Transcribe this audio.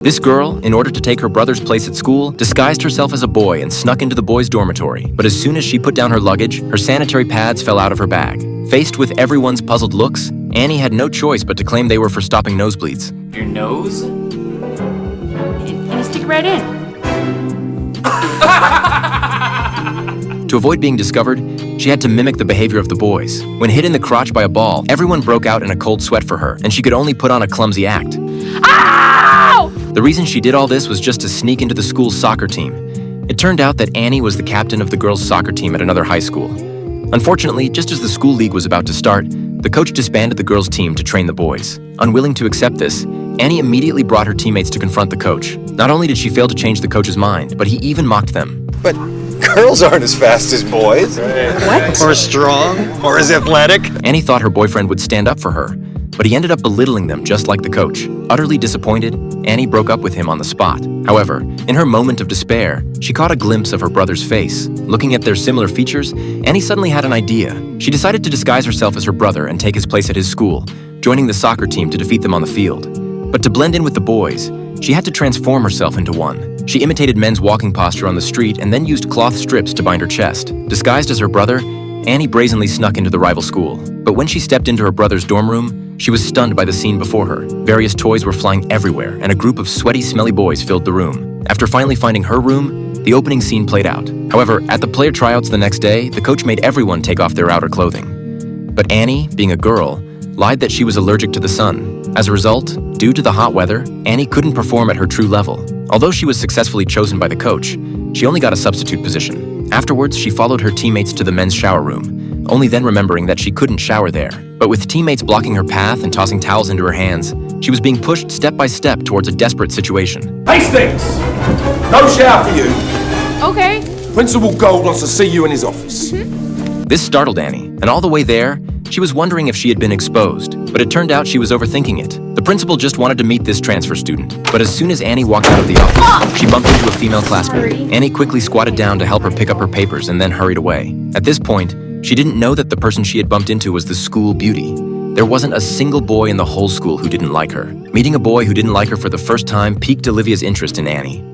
This girl, in order to take her brother's place at school, disguised herself as a boy and snuck into the boys' dormitory. But as soon as she put down her luggage, her sanitary pads fell out of her bag. Faced with everyone's puzzled looks, Annie had no choice but to claim they were for stopping nosebleeds. Your nose? You stick right in. To avoid being discovered, she had to mimic the behavior of the boys. When hit in the crotch by a ball, everyone broke out in a cold sweat for her, and she could only put on a clumsy act. Ow! The reason she did all this was just to sneak into the school's soccer team. It turned out that Annie was the captain of the girls' soccer team at another high school. Unfortunately, just as the school league was about to start, the coach disbanded the girls' team to train the boys. Unwilling to accept this, Annie immediately brought her teammates to confront the coach. Not only did she fail to change the coach's mind, but he even mocked them. But girls aren't as fast as boys. What? Or as strong, or as athletic. Annie thought her boyfriend would stand up for her, but he ended up belittling them just like the coach. Utterly disappointed, Annie broke up with him on the spot. However, in her moment of despair, she caught a glimpse of her brother's face. Looking at their similar features, Annie suddenly had an idea. She decided to disguise herself as her brother and take his place at his school, joining the soccer team to defeat them on the field. But to blend in with the boys, she had to transform herself into one. She imitated men's walking posture on the street and then used cloth strips to bind her chest. Disguised as her brother, Annie brazenly snuck into the rival school. But when she stepped into her brother's dorm room, she was stunned by the scene before her. Various toys were flying everywhere, and a group of sweaty, smelly boys filled the room. After finally finding her room, the opening scene played out. However, at the player tryouts the next day, the coach made everyone take off their outer clothing. But Annie, being a girl, lied that she was allergic to the sun. As a result, due to the hot weather, Annie couldn't perform at her true level. Although she was successfully chosen by the coach, she only got a substitute position. Afterwards, she followed her teammates to the men's shower room, only then remembering that she couldn't shower there. But with teammates blocking her path and tossing towels into her hands, she was being pushed step by step towards a desperate situation. Hastings! No shower for you. Okay. Principal Gold wants to see you in his office. This startled Annie, and all the way there, she was wondering if she had been exposed, but it turned out she was overthinking it. The principal just wanted to meet this transfer student, but as soon as Annie walked out of the office, she bumped into a female classmate. Annie quickly squatted down to help her pick up her papers and then hurried away. At this point, she didn't know that the person she had bumped into was the school beauty. There wasn't a single boy in the whole school who didn't like her. Meeting a boy who didn't like her for the first time piqued Olivia's interest in Annie.